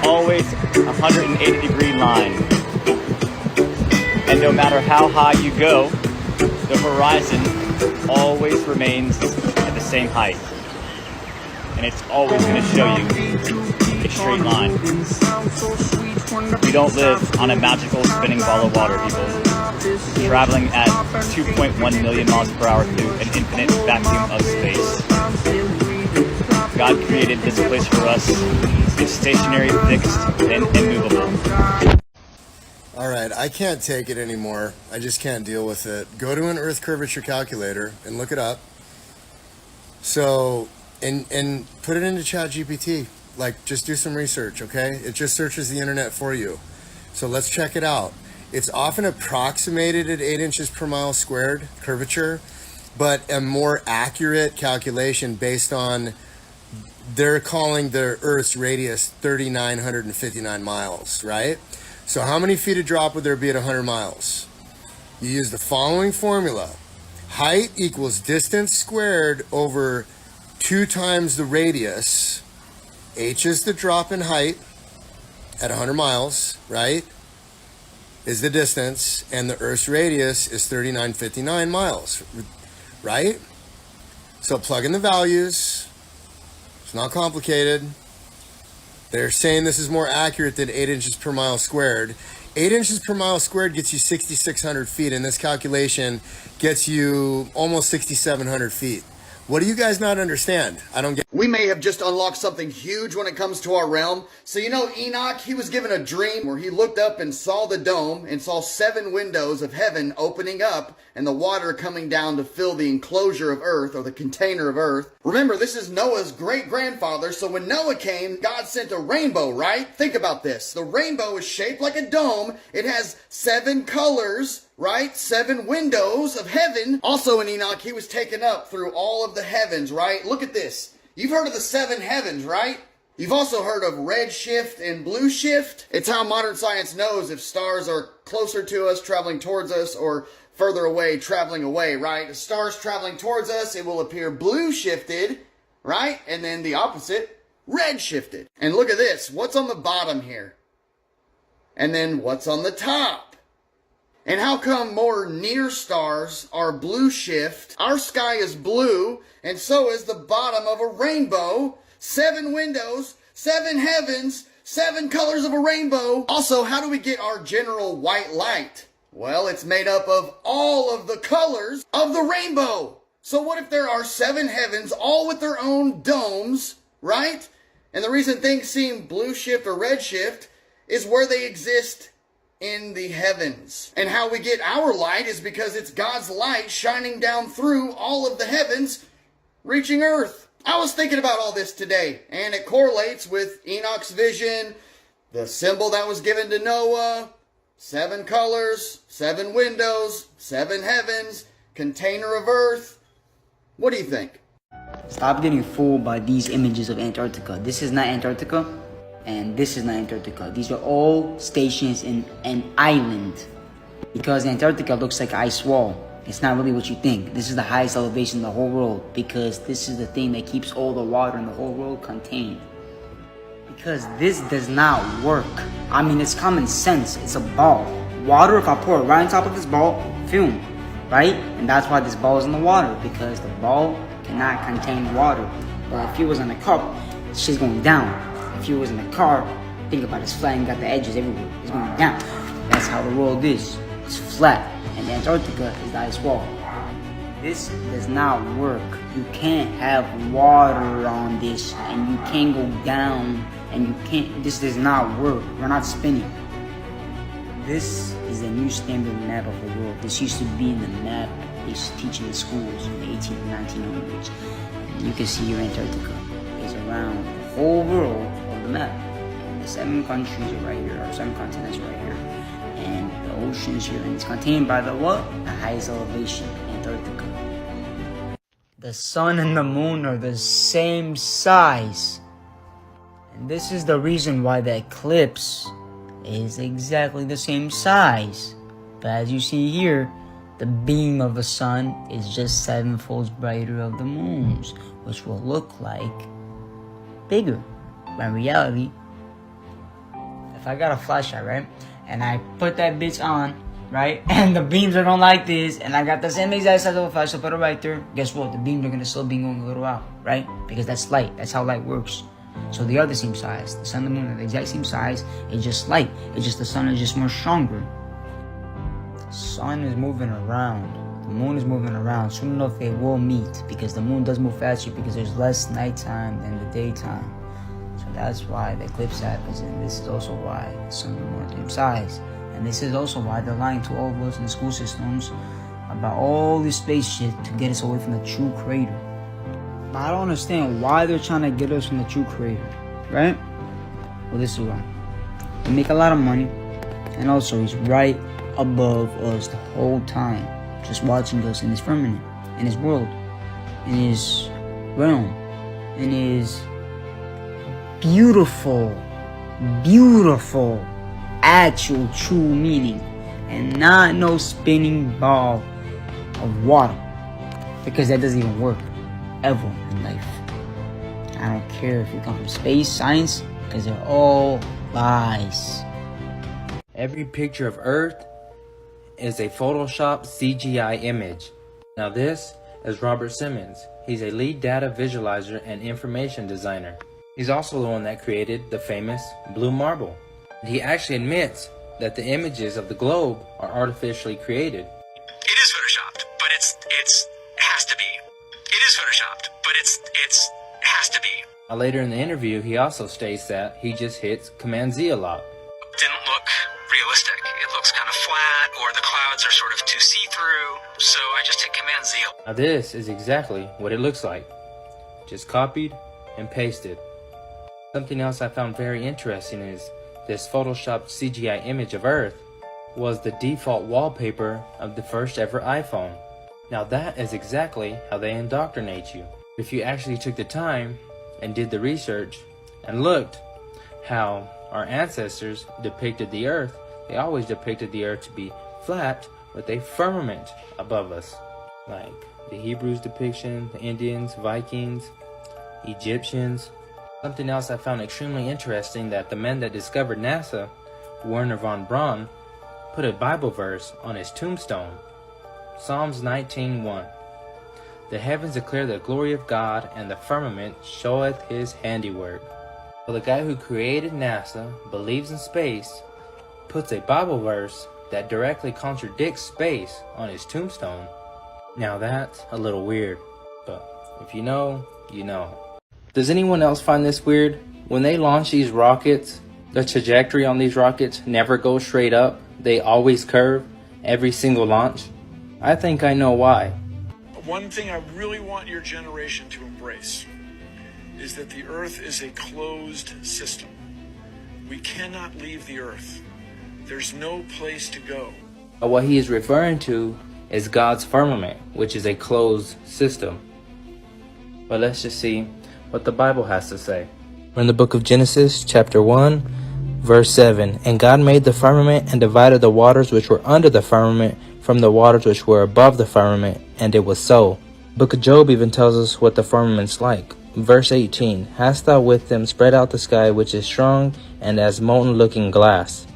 always a 180-degree line. And no matter how high you go, the horizon always remains at the same height. And it's always going to show you a straight line. We don't live on a magical spinning ball of water, people. Traveling at 2.1 million miles per hour through an infinite vacuum of space. God created this place for us. It's stationary, fixed, and immovable. Alright, I can't take it anymore. I just can't deal with it. Go to an Earth curvature calculator and look it up. So, and put it into ChatGPT. Like, just do some research, okay? It just searches the internet for you. So let's check it out. It's often approximated at 8 inches per mile squared curvature, but a more accurate calculation based on, they're calling the Earth's radius 3,959 miles, right? So how many feet of drop would there be at 100 miles? You use the following formula. Height equals distance squared over 2 times the radius. H is the drop in height at 100 miles, right? Is the distance, and the Earth's radius is 3,959 miles, right? So plug in the values. It's not complicated. They're saying this is more accurate than 8 inches per mile squared. 8 inches per mile squared gets you 6,600 feet, and this calculation gets you almost 6,700 feet. What do you guys not understand? I don't get. We may have just unlocked something huge when it comes to our realm. So you know Enoch, he was given a dream where he looked up and saw the dome and saw 7 windows of heaven opening up and the water coming down to fill the enclosure of earth, or the container of earth. Remember, this is Noah's great-grandfather, so when Noah came, God sent a rainbow, right? Think about this. The rainbow is shaped like a dome. It has 7 colors, right? 7 windows of heaven. Also in Enoch, he was taken up through all of the heavens, right? Look at this. You've heard of the 7 heavens, right? You've also heard of red shift and blue shift. It's how modern science knows if stars are closer to us, traveling towards us, or further away, traveling away, right? If stars traveling towards us, it will appear blue shifted, right? And then the opposite, red shifted. And look at this. What's on the bottom here? And then what's on the top? And how come more near stars are blue shift? Our sky is blue, and so is the bottom of a rainbow. 7 windows, 7 heavens, 7 colors of a rainbow. Also, how do we get our general white light? Well, it's made up of all of the colors of the rainbow. So what if there are 7 heavens, all with their own domes, right? And the reason things seem blue shift or red shift is where they exist in the heavens. And how we get our light is because it's God's light shining down through all of the heavens, reaching earth. I was thinking about all this today, and it correlates with Enoch's vision, the symbol that was given to Noah, 7 colors, 7 windows, 7 heavens, container of earth. What do you think? Stop getting fooled by these images of Antarctica. This is not Antarctica, and this is not Antarctica. These are all stations in an island. Because Antarctica looks like an ice wall. It's not really what you think. This is the highest elevation in the whole world, because this is the thing that keeps all the water in the whole world contained. Because this does not work. I mean, it's common sense. It's a ball. Water, if I pour it right on top of this ball, film, right? And that's why this ball is in the water, because the ball cannot contain water. But if it was in a cup, shit's going down. If it was in a car, think about it, it's flat and got the edges everywhere. It's going down. That's how the world is. It's flat. And Antarctica is the ice wall. This does not work. You can't have water on this, and you can't go down, and you can't, this does not work. We're not spinning. This is the new standard map of the world. This used to be in the map they used to teach in the schools in the 1800s and 1900s. And you can see here Antarctica is around the whole world of the map. And the 7 countries are right here, or 7 continents are right here. And the oceans here, and it's contained by the what? The highest elevation, Antarctica. The sun and the moon are the same size. And this is the reason why the eclipse is exactly the same size. But as you see here, the beam of the sun is just 7-folds brighter of the moon's, which will look like bigger. But in reality, if I got a flashlight, right, and I put that bitch on, right, and the beams are going like this, and I got the same exact size of a flashlight, put it right there, guess what? The beams are going to still be going a little out, right? Because that's light. That's how light works. So they are the same size. The sun and the moon are the exact same size. It's just light. It's just the sun is just more stronger. The sun is moving around. The moon is moving around. Soon enough they will meet, because the moon does move faster because there's less nighttime than the daytime. So that's why the eclipse happens, and this is also why the sun and the moon are the same size. And this is also why they're lying to all of us in the school systems about all this space shit to get us away from the true creator. But I don't understand why they're trying to get us from the true creator, right? Well, this is why. They make a lot of money, and also he's right above us the whole time, just watching us in his firmament, in his world, in his realm, in his beautiful, beautiful, actual true meaning, and not no spinning ball of water, because that doesn't even work ever in life. I don't care if you come from space, science, because they're all lies. Every picture of Earth is a Photoshop CGI image. Now this is Robert Simmons. He's a lead data visualizer and information designer. He's also the one that created the famous blue marble. He actually admits that the images of the globe are artificially created. It is photoshopped, but it's has to be. It is photoshopped, but it's has to be. Now, later in the interview, he also states that he just hits Command Z a lot. Didn't look realistic. It looks kind of flat, or the clouds are sort of too see-through. So I just hit Command Z. Now this is exactly what it looks like. Just copied and pasted. Something else I found very interesting is this photoshopped CGI image of Earth was the default wallpaper of the first ever iPhone. Now that is exactly how they indoctrinate you. If you actually took the time and did the research and looked how our ancestors depicted the Earth, they always depicted the Earth to be flat with a firmament above us. Like the Hebrews depiction, the Indians, Vikings, Egyptians. Something else I found extremely interesting, that the man that discovered NASA, Werner von Braun, put a Bible verse on his tombstone. Psalms 19:1. The heavens declare the glory of God, and the firmament showeth his handiwork. So the guy who created NASA believes in space, puts a Bible verse that directly contradicts space on his tombstone. Now that's a little weird, but if you know, you know. Does anyone else find this weird? When they launch these rockets, the trajectory on these rockets never goes straight up. They always curve every single launch. I think I know why. One thing I really want your generation to embrace is that the Earth is a closed system. We cannot leave the Earth. There's no place to go. What he is referring to is God's firmament, which is a closed system. But let's just see what the Bible has to say. We're in the book of Genesis, chapter 1, verse 7. And God made the firmament and divided the waters which were under the firmament from the waters which were above the firmament, and it was so. Book of Job even tells us what the firmament's like. Verse 18. Hast thou with them spread out the sky, which is strong and as molten looking glass.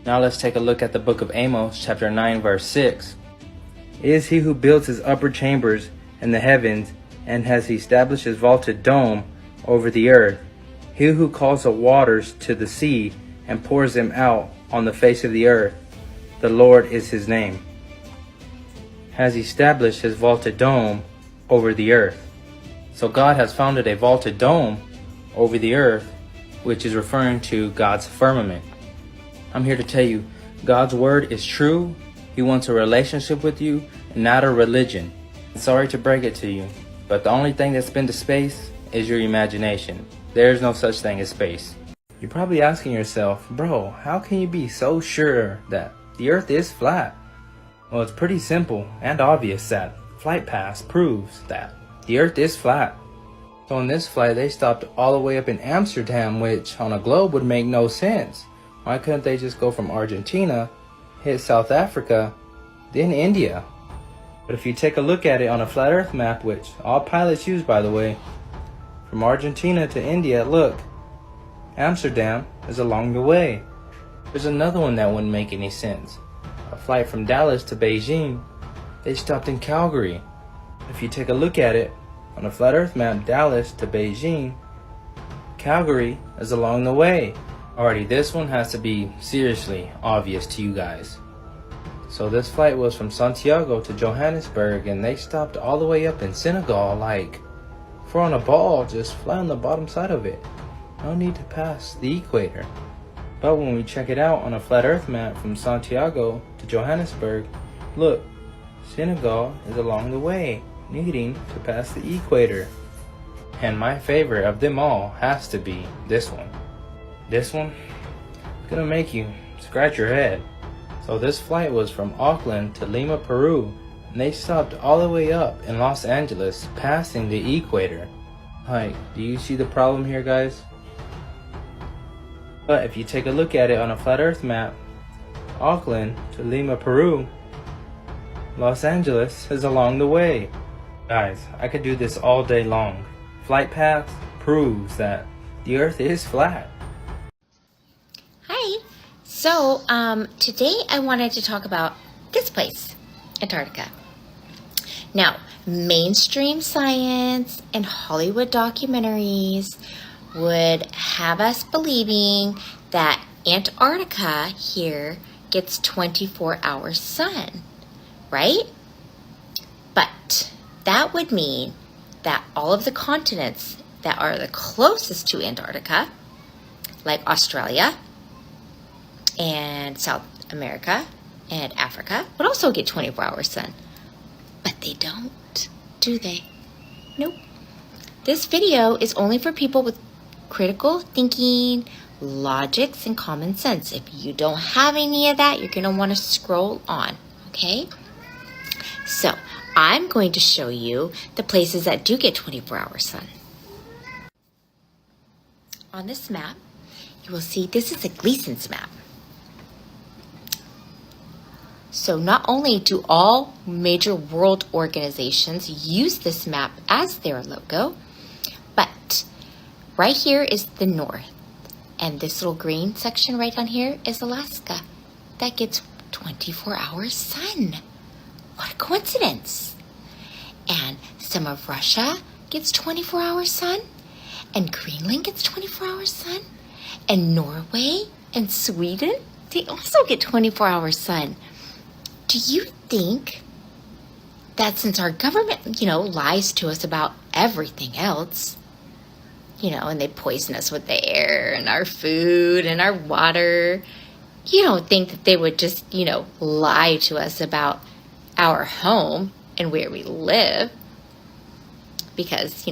Now let's take a look at the book of Amos, chapter 9, verse 6. Is he who builds his upper chambers in the heavens, and has established his vaulted dome over the earth, he who calls the waters to the sea and pours them out on the face of the earth, the Lord is his name. Has established his vaulted dome over the earth. So God has founded a vaulted dome over the earth, which is referring to God's firmament. I'm here to tell you, God's word is true. He wants a relationship with you, not a religion. Sorry to break it to you, but the only thing that's been to space is your imagination. There's no such thing as space. You're probably asking yourself, bro, how can you be so sure that the Earth is flat? Well, it's pretty simple and obvious that Flight Pass proves that the Earth is flat. So on this flight, they stopped all the way up in Amsterdam, which on a globe would make no sense. Why couldn't they just go from Argentina, hit South Africa, then India? But if you take a look at it on a flat Earth map, which all pilots use by the way, from Argentina to India, look, Amsterdam is along the way. There's another one that wouldn't make any sense. A flight from Dallas to Beijing, they stopped in Calgary. If you take a look at it, on a flat earth map, Dallas to Beijing, Calgary is along the way. Alrighty, this one has to be seriously obvious to you guys. So this flight was from Santiago to Johannesburg, and they stopped all the way up in Senegal. Like, if we're on a ball, just fly on the bottom side of it. No need to pass the equator. But when we check it out on a flat earth map from Santiago to Johannesburg, look, Senegal is along the way, needing to pass the equator. And my favorite of them all has to be this one. This one is gonna make you scratch your head. So this flight was from Auckland to Lima, Peru, and they stopped all the way up in Los Angeles, passing the equator. Like, do you see the problem here, guys? But if you take a look at it on a flat earth map, Auckland to Lima, Peru, Los Angeles is along the way. Guys, I could do this all day long. Flight path proves that the earth is flat. Hi. So, today I wanted to talk about this place, Antarctica. Now, mainstream science and Hollywood documentaries would have us believing that Antarctica here gets 24-hour sun, right? But that would mean that all of the continents that are the closest to Antarctica, like Australia and South America and Africa, would also get 24-hour sun. But they don't, do they? Nope. This video is only for people with critical thinking, logics, and common sense. If you don't have any of that, you're going to want to scroll on, okay? So, I'm going to show you the places that do get 24-hour sun. On this map, you will see this is a Gleason's map. So not only do all major world organizations use this map as their logo, but right here is the north. And this little green section right down here is Alaska. That gets 24-hour sun. What a coincidence. And some of Russia gets 24-hour sun. And Greenland gets 24-hour sun. And Norway and Sweden, they also get 24-hour sun. Do you think that since our government, lies to us about everything else, and they poison us with the air and our food and our water, you don't think that they would just, lie to us about our home and where we live? Because,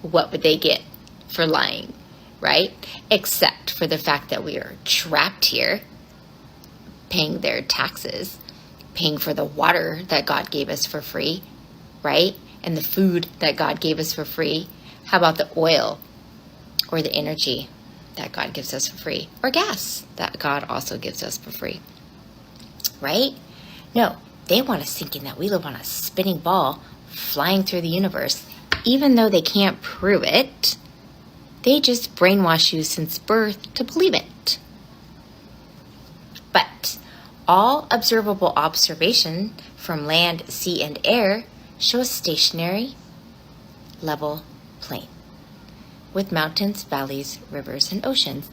what would they get for lying, right? Except for the fact that we are trapped here, paying their taxes, paying for the water that God gave us for free, right? And the food that God gave us for free. How about the oil or the energy that God gives us for free? Or gas that God also gives us for free, right? No, they want us thinking that we live on a spinning ball flying through the universe. Even though they can't prove it, they just brainwash you since birth to believe it. But all observable observation from land, sea, and air show a stationary, level plain with mountains, valleys, rivers, and oceans.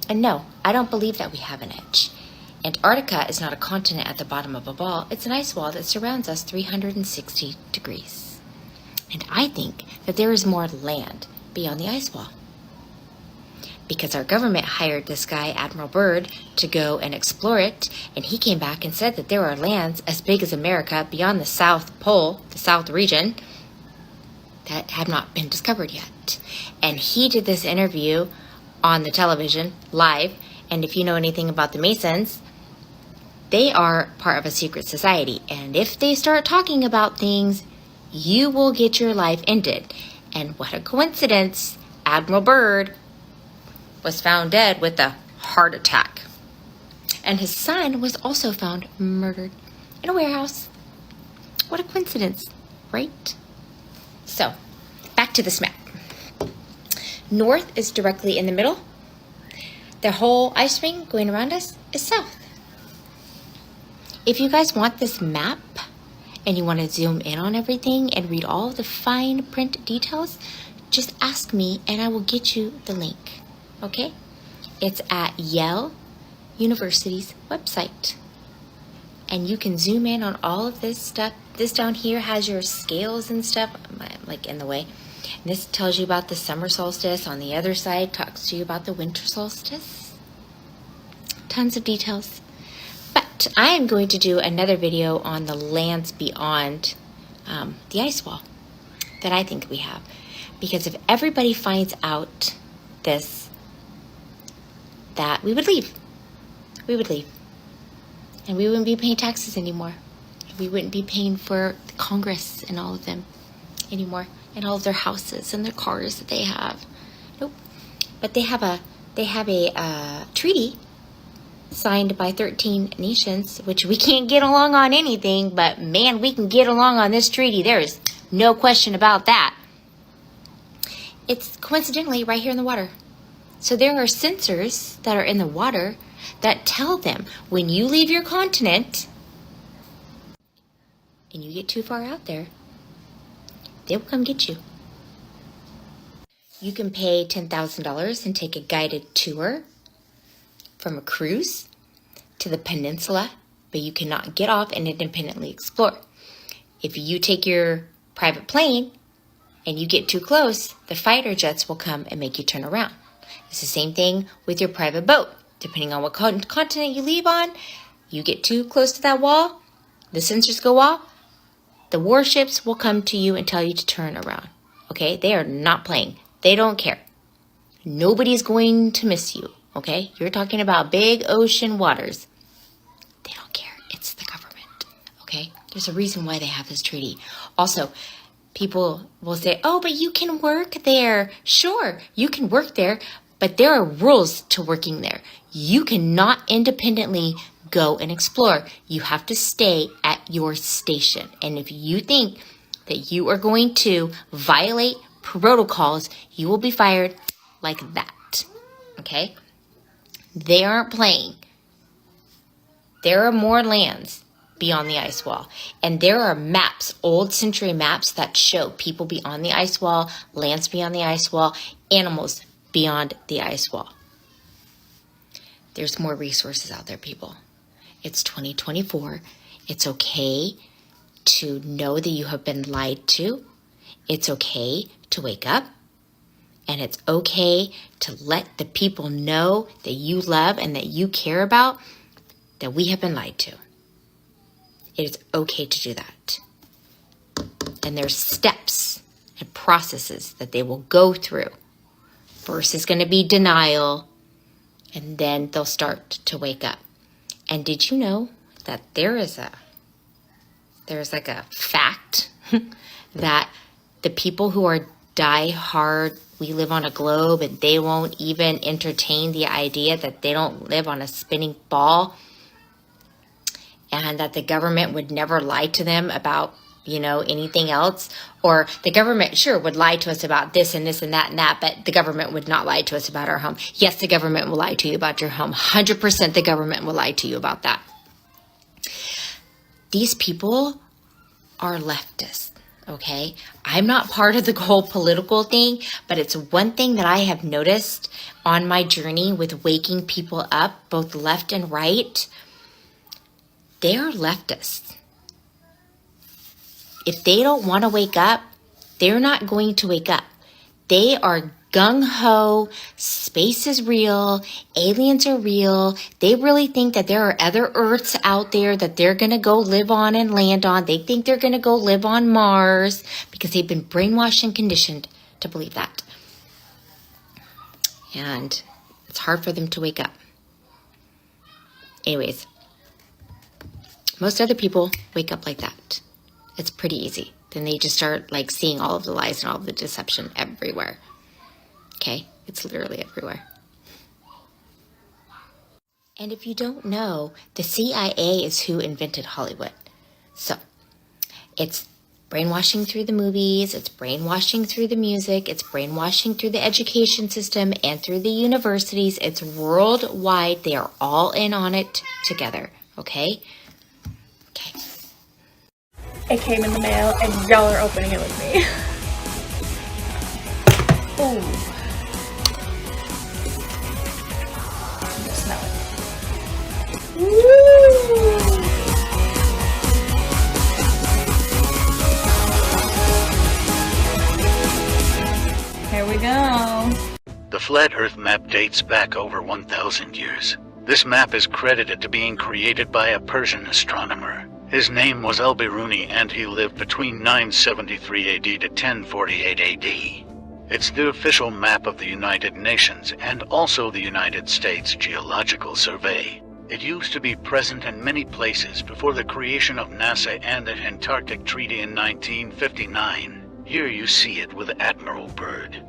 And no, I don't believe that we have an edge. Antarctica is not a continent at the bottom of a ball. It's an ice wall that surrounds us 360 degrees. And I think that there is more land beyond the ice wall. Because our government hired this guy, Admiral Byrd, to go and explore it, and he came back and said that there are lands as big as America beyond the South Pole, the South region, that have not been discovered yet. And he did this interview on the television, live, and if you know anything about the Masons, they are part of a secret society, and if they start talking about things, you will get your life ended. And what a coincidence, Admiral Byrd was found dead with a heart attack. And his son was also found murdered in a warehouse. What a coincidence, right? So, back to this map. North is directly in the middle. the whole ice ring going around us is south. If you guys want this map and you want to zoom in on everything and read all the fine print details, just ask me and I will get you the link, okay? It's at Yale University's website. And you can zoom in on all of this stuff. This down here has your scales and stuff. I'm like in the way. And this tells you about the summer solstice. On the other side talks to you about the winter solstice. Tons of details. But I am going to do another video on the lands beyond the ice wall that I think we have. Because if everybody finds out this, that we would leave. We would leave. And we wouldn't be paying taxes anymore. We wouldn't be paying for Congress and all of them anymore. And all of their houses and their cars that they have. Nope. But they have a treaty signed by 13 nations, which we can't get along on anything, but man, we can get along on this treaty. There is no question about that. It's coincidentally right here in the water. So there are sensors that are in the water that tell them when you leave your continent and you get too far out there, they will come get you. You can pay $10,000 and take a guided tour from a cruise to the peninsula, but you cannot get off and independently explore. If you take your private plane and you get too close, the fighter jets will come and make you turn around. It's the same thing with your private boat. Depending on what continent you leave on, you get too close to that wall, the sensors go off, the warships will come to you and tell you to turn around. Okay? They are not playing. They don't care. Nobody's going to miss you. Okay? You're talking about big ocean waters. They don't care. It's the government. Okay? There's a reason why they have this treaty. Also, people will say, oh, but you can work there. Sure, you can work there, but there are rules to working there. You cannot independently go and explore. You have to stay at your station. And if you think that you are going to violate protocols, you will be fired like that. Okay? They aren't playing. There are more lands beyond the ice wall. And there are maps, old century maps that show people beyond the ice wall, lands beyond the ice wall, animals beyond the ice wall. There's more resources out there, people. It's 2024. It's okay to know that you have been lied to. It's okay to wake up. And it's okay to let the people know that you love and that you care about that we have been lied to. It is okay to do that. And there's steps and processes that they will go through. First is going to be denial, and then they'll start to wake up. And did you know that there's like a fact that the people who are die hard, we live on a globe, and they won't even entertain the idea that they don't live on a spinning ball, and that the government would never lie to them about, anything else, or the government sure would lie to us about this and this and that, but the government would not lie to us about our home. Yes, the government will lie to you about your home. 100% the government will lie to you about that. These people are leftists, okay? I'm not part of the whole political thing, but it's one thing that I have noticed on my journey with waking people up, both left and right. They are leftists. If they don't want to wake up, they're not going to wake up. They are gung-ho, space is real, aliens are real. They really think that there are other Earths out there that they're going to go live on and land on. They think they're going to go live on Mars because they've been brainwashed and conditioned to believe that. And it's hard for them to wake up. Anyways, most other people wake up like that. It's pretty easy. Then they just start seeing all of the lies and all of the deception everywhere. Okay? It's literally everywhere. And if you don't know, the CIA is who invented Hollywood. So, it's brainwashing through the movies, it's brainwashing through the music, it's brainwashing through the education system and through the universities. It's worldwide. They are all in on it together, okay? Okay. It came in the mail and y'all are opening it with me. Ooh. Smell it. Woo! Here we go. The Flat Earth map dates back over 1,000 years. This map is credited to being created by a Persian astronomer. His name was Al-Biruni and he lived between 973 AD to 1048 AD. It's the official map of the United Nations and also the United States Geological Survey. It used to be present in many places before the creation of NASA and the Antarctic Treaty in 1959. Here you see it with Admiral Byrd.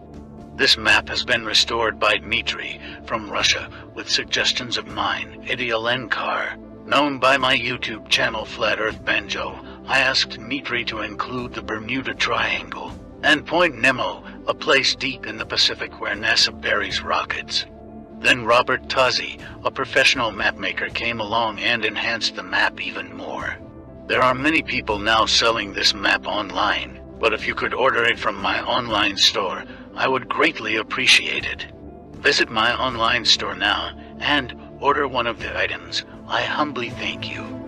This map has been restored by Dmitry from Russia with suggestions of mine, Eddie Alenkar. Known by my YouTube channel Flat Earth Banjo, I asked Dmitry to include the Bermuda Triangle and Point Nemo, a place deep in the Pacific where NASA buries rockets. Then Robert Tozzi, a professional mapmaker, came along and enhanced the map even more. There are many people now selling this map online, but if you could order it from my online store, I would greatly appreciate it. Visit my online store now and order one of the items. I humbly thank you.